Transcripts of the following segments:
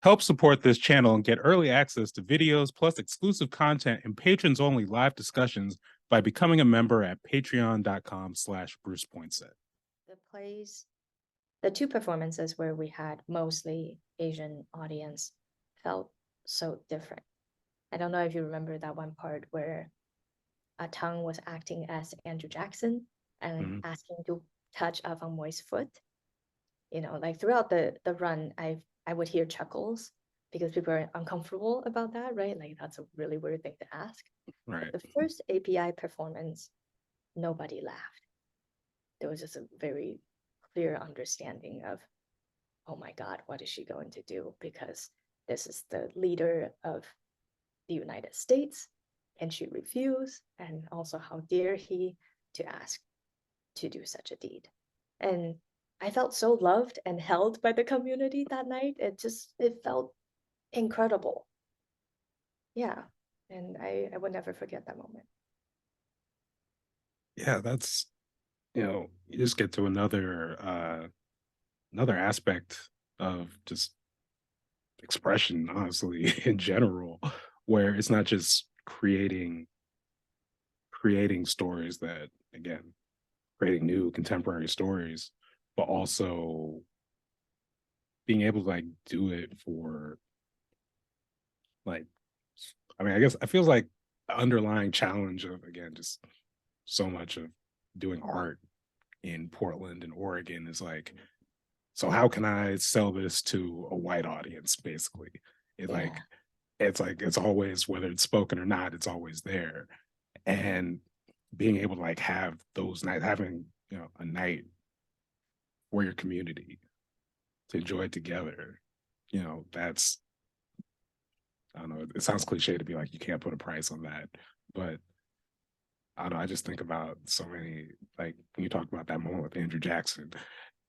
Help support this channel and get early access to videos, plus exclusive content and patrons-only live discussions by becoming a member at patreon.com/BrucePoinsett. The plays, the two performances where we had mostly Asian audience felt so different. I don't know if you remember that one part where Tang was acting as Andrew Jackson and asking to touch Avon Moy's foot. Like throughout the run, I would hear chuckles because people are uncomfortable about that, right? Like that's a really weird thing to ask. Right. The first API performance, nobody laughed. There was just a very clear understanding of, oh my God, what is she going to do? Because this is the leader of the United States, and she refused. And also, how dare he to ask to do such a deed? And I felt so loved and held by the community that night. It felt incredible. Yeah. And I would never forget that moment. Yeah, that's you just get to another aspect of just expression, honestly, in general, where it's not just creating stories that, again, creating new contemporary stories, but also being able to like do it for like, I mean, I guess it feels like the underlying challenge of, again, just so much of doing art in Portland and Oregon is like, so how can I sell this to a white audience? Basically, it Yeah. like it's always, whether it's spoken or not, it's always there. And being able to like have those nights, having a night for your community to enjoy it together, that's, I don't know, it sounds cliche to be like you can't put a price on that, but I don't know, I just think about so many, like when you talk about that moment with Andrew Jackson,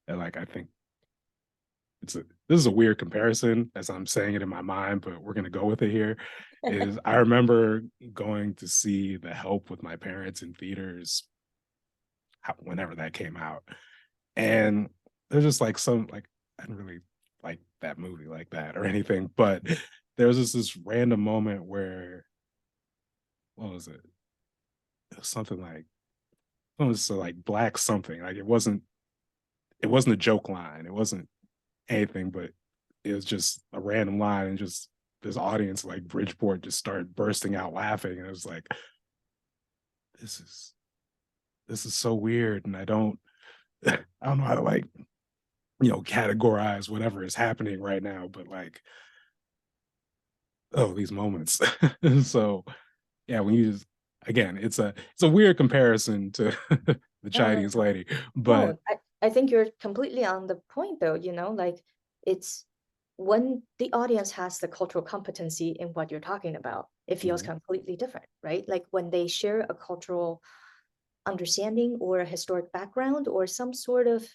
and like I think this is a weird comparison as I'm saying it in my mind, but we're gonna go with it here. Is I remember going to see The Help with my parents in theaters whenever that came out. And there's just like I didn't really like that movie like that or anything, but there was just this random moment where, what was it? It was something like, it was like black something. Like it wasn't a joke line. It wasn't anything, but it was just a random line, and just this audience like Bridgeport just started bursting out laughing. And it was like, this is this is so weird. And I don't I don't know how to like, categorize whatever is happening right now, but like, oh, these moments. So yeah, when you just, again, it's a weird comparison to the No, no, Chinese lady, but no. I think you're completely on the point though, like it's when the audience has the cultural competency in what you're talking about, it feels mhm, completely different, right? Like when they share a cultural understanding or a historic background or some sort of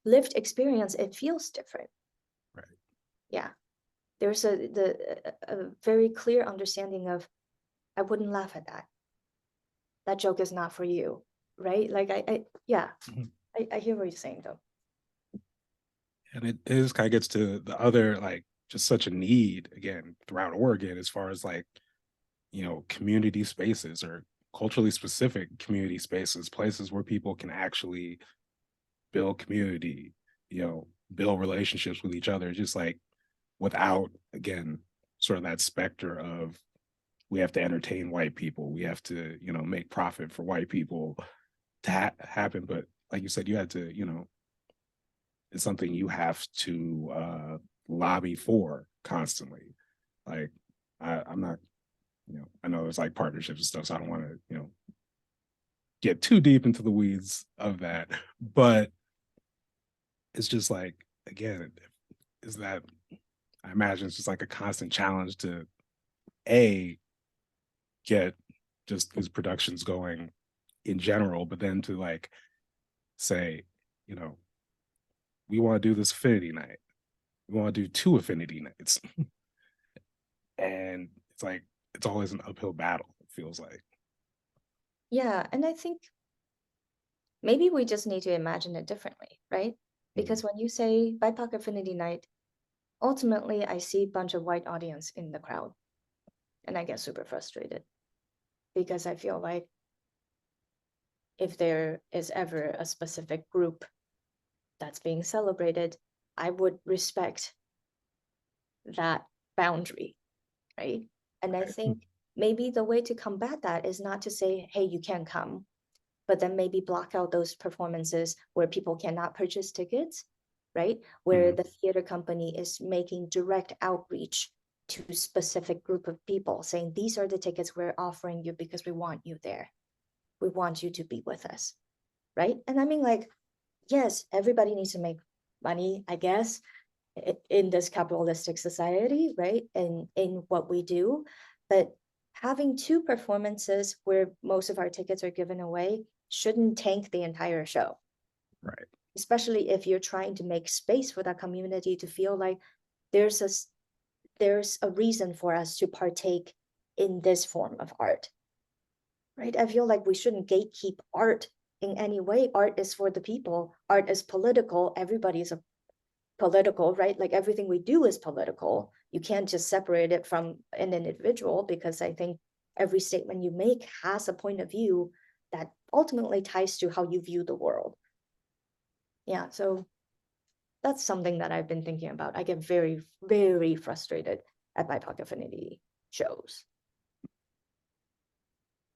lived experience, it feels different. right. Yeah. There's a very clear understanding of I wouldn't laugh at that. That joke is not for you, right? Like yeah, Mhm. I hear what you're saying though. And it just kind of gets to the other, like, just such a need again throughout Oregon as far as like, community spaces or culturally specific community spaces, places where people can actually build community, build relationships with each other, just like without, again, sort of that specter of we have to entertain white people, we have to, make profit for white people to happen. But like you said, you had to, it's something you have to lobby for constantly. Like I'm not, I know there's like partnerships and stuff, so I don't want to, get too deep into the weeds of that. But it's just like, again, is that, I imagine it's just like a constant challenge to a get just these productions going in general, but then to like say, you know, we want to do this affinity night. We want to do two affinity nights. And it's like it's always an uphill battle, it feels like. Yeah, and I think maybe we just need to imagine it differently, right? Mhm. Because when you say BIPOC Affinity Night, ultimately I see a bunch of white audience in the crowd and I get super frustrated because I feel like if there is ever a specific group that's being celebrated, I would respect that boundary, right? And I Right. think maybe the way to combat that is not to say, hey, you can't come, but then maybe block out those performances where people cannot purchase tickets, right? Where Mhm. the theater company is making direct outreach to a specific group of people saying, these are the tickets we're offering you because we want you there. We want you to be with us, right? And I mean, like, yes, everybody needs to make money, I guess, in this capitalistic society, right? And in what we do. But having two performances where most of our tickets are given away shouldn't tank the entire show, Right. especially if you're trying to make space for that community to feel like there's a there's a reason for us to partake in this form of art, right? I feel like we shouldn't gatekeep art in any way. Art is for the people. Art is political. Everybody's a political, right? Like everything we do is political. You can't just separate it from an individual because I think every statement you make has a point of view that ultimately ties to how you view the world. Yeah, so that's something that I've been thinking about. I get very, very frustrated at BIPOC Affinity shows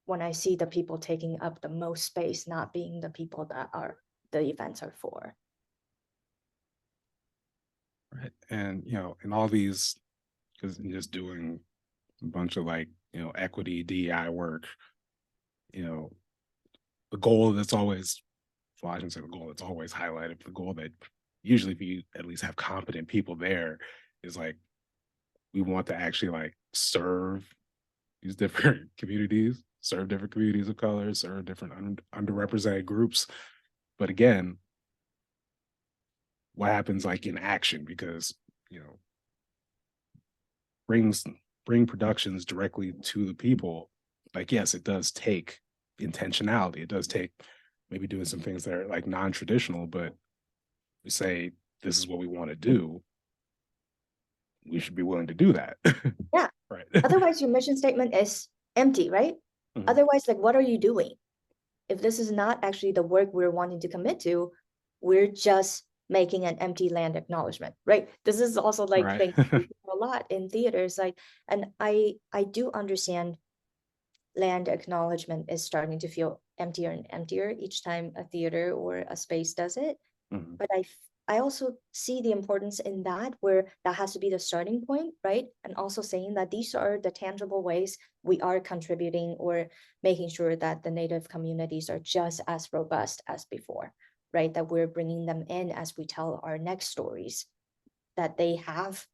when I see the people taking up the most space not being the people that are the events are for. Right. And in all these, because just doing a bunch of like equity DEI work, you know, the goal that's always, well, I shouldn't say the goal that's always highlighted, but the goal that usually if you at least have competent people there is like we want to actually like serve these different communities, serve different communities of color, serve different underrepresented groups. But again, what happens like in action? Because you know, brings bring productions directly to the people. Like, yes, it does take intentionality. It does take maybe doing some things that are like non-traditional, but we say this is what we want to do. We should be willing to do that. Yeah. Right. Otherwise, your mission statement is empty, right? Mhm. Otherwise, like, what are you doing? If this is not actually the work we're wanting to commit to, we're just making an empty land acknowledgement, right? This is also like Right. things we do a lot in theaters, like, and I do understand land acknowledgement is starting to feel emptier and emptier each time a theater or a space does it. Mhm. But I also see the importance in that where that has to be the starting point, right? And also saying that these are the tangible ways we are contributing or making sure that the native communities are just as robust as before, right? That we're bringing them in as we tell our next stories, that they have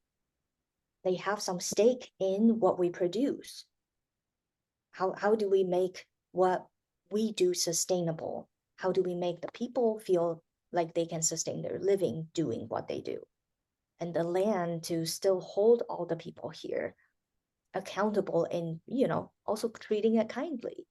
some stake in what we produce. How do we make what we do sustainable? How do we make the people feel like they can sustain their living doing what they do? And the land to still hold all the people here accountable and, also treating it kindly.